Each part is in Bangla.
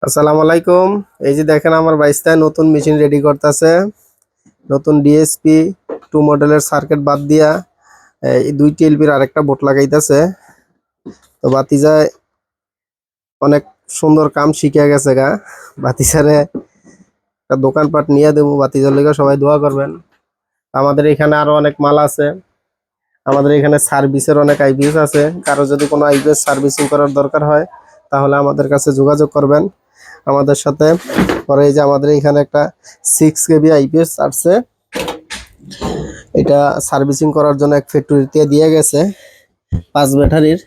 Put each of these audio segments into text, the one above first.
আসসালামু আলাইকুম। এই যে দেখেন আমার বাইস্তায় নতুন মেশিন রেডি করতেছে। নতুন ডিএসপি 2 মডেলের সার্কিট বাদ দিয়া এই 2 টিএলবির আরেকটা বোর্ড লাগাইতেছে। তো বাতিজায় অনেক সুন্দর কাম শিখে গেছে গা। বাতিজারে একটা দোকানপাট নিয়ে দেবো, বাতিজার লেগে সবাই দোয়া করবেন। আমাদের এখানে আরো অনেক মাল আছে। আমাদের এখানে সার্ভিসের অনেক আইপিএস আছে। কারো যদি কোনো আইপিএস সার্ভিসিং করার দরকার হয় তাহলে আমাদের কাছে যোগাযোগ করবেন আমাদের সাথে। পরে এই যে আমাদের এখানে একটা 6 কেবি আইপিএস আছে, এটা সার্ভিসিং করার জন্য এক ফ্যাক্টরিতে দিয়ে গেছে 5 ব্যাটারির।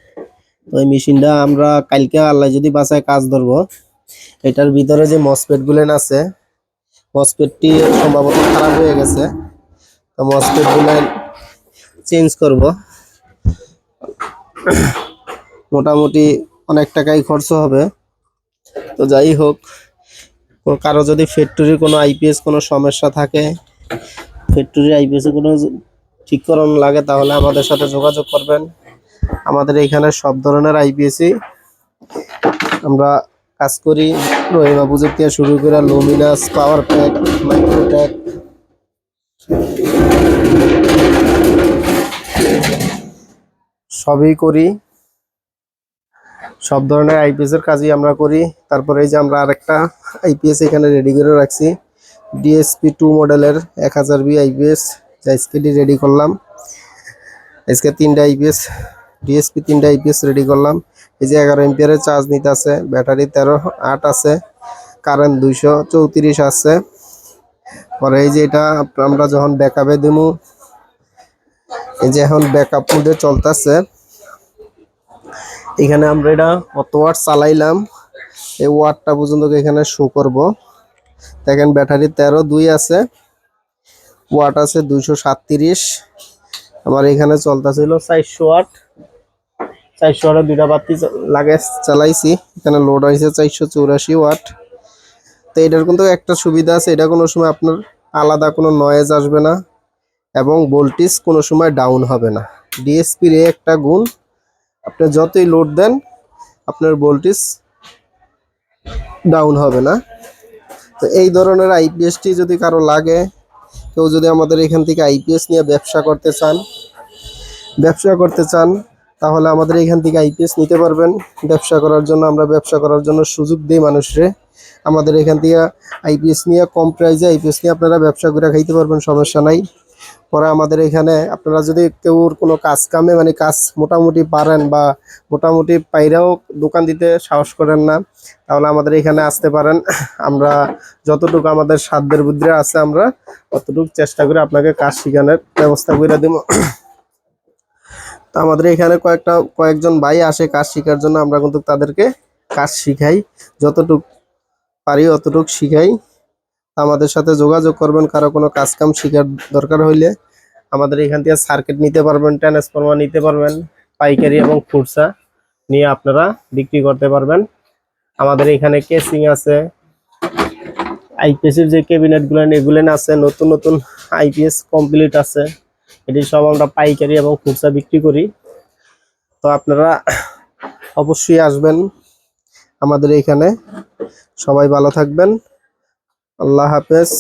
তো এই মেশিনটা আমরা কালকে আল্লাহ যদি বাসায় কাজ ধরবো। এটার ভিতরে যে মসফেট গুলেন আছে, মসফেটটি সম্ভবত খারাপ হয়ে গেছে। তো মসফেট গুলেন চেঞ্জ করব। মোটামুটি অনেক টাকাই খরচ হবে। তো যাই হোক, কারো যদি ফ্যাক্টরির কোনো আইপিএস কোনো সমস্যা থাকে, ফ্যাক্টরির আইপিএস কোনো ঠিক করানো লাগে, তাহলে আমাদের সাথে যোগাযোগ করবেন। আমাদের এখানে সব ধরনের আইপিএসই আমরা কাজ করি। রহিমা প্রজেক্ট থেকে শুরু করে লুমিনাস, পাওয়ার প্যাক, মাইক্রোট্যাক, সবই করি। সব ধরনের আইপিএস এর কাজই আমরা করি। তারপরে এই যে আমরা আরেকটা আইপিএস এখানে রেডি করে রাখছি, ডিএসপি 2 মডেলের 1000 বি আইপিএস, যা আজকে রেডি করলাম। আজকে 3টা আইপিএস ডিএসপি 3টা আইপিএস রেডি করলাম। এই যে 11 এম্পিয়ারের চার্জ নিতে আছে, ব্যাটারি 13 8 আছে, কারেন্ট 234 আছে। পরে এই যে এটা আমরা যখন ব্যাকআপে দেবো, এই যে এখন ব্যাকআপ মোডে চলতেছে। এখানে আমরা এটা কত ওয়াট চালাইলাম এই ওয়াটটা পর্যন্ত এখানে শো করব। দেখেন ব্যাটারি 13 2 আছে, ওয়াট আছে 237। আমার এখানে চলতেছিল 400 ওয়াট। 400 ওয়াটের 2টা বাতি লাগে চালাইছি। এখানে লোড হয়েছে 484 ওয়াট। তো এটার কিন্তু একটা সুবিধা আছে, এটা কোনো সময় আপনার আলাদা কোনো নয়েজ আসবে না এবং ভোল্টেজ কোনো সময় ডাউন হবে না। ডিএসপির একটা গুণ, আপনি যতই লোড দেন আপনার ভোল্টেজ ডাউন হবে না। তো এই ধরনের আইপিএসটি যদি কারো লাগে, কেউ যদি আমাদের এখান থেকে আইপিএস নিয়ে ব্যবসা করতে চান তাহলে আমাদের এখান থেকে আইপিএস নিতে পারবেন। ব্যবসা করার জন্য আমরা ব্যবসা করার জন্য সুযোগ দিই মানুষরে। আমাদের এখান থেকে আইপিএস নিয়ে কম প্রাইসে আইপিএস নিয়ে আপনারা ব্যবসা করে খাইতে পারবেন, সমস্যা নাই। পরে আমাদের এখানে আপনারা যদি কেউ কোনো কাজ কামে মানে কাজ মোটামুটি পারেন বা মোটামুটি পাইরাও দোকান দিতে সাহস করেন না, তাহলে আমাদের এখানে আসতে পারেন। আমরা যতটুকু আমাদের সাধ্যের বুদ্ধি আছে আমরা ততটুকু চেষ্টা করে আপনাকে কাজ শেখানোর ব্যবস্থা করে দেব। তো আমাদের এখানে কয়েকজন ভাই আসে কাজ শেখার জন্য, আমরা কিন্তু তাদেরকে কাজ শিখাই, যতটুকু পারি অতটুকু শিখাই। আমাদের সাথে যোগাযোগ করবেন কারো কোনো কাজ কাম শেখার দরকার হইলে। আমাদের এখান থেকে সার্কিট নিতে পারবেন, ট্রান্সফরমার নিতে পারবেন, পাইকারি এবং খুচরা নিয়ে আপনারা বিক্রি করতে পারবেন। আমাদের এখানে কেসিং আছে, আইপিএসের যে ক্যাবিনেট এগুলেন আছে, নতুন নতুন আইপিএস কমপ্লিট আছে। এটি সব আমরা পাইকারি এবং খুচরা বিক্রি করি। তো আপনারা অবশ্যই আসবেন আমাদের এখানে। সবাই ভালো থাকবেন। আল্লাহ হাফেজ।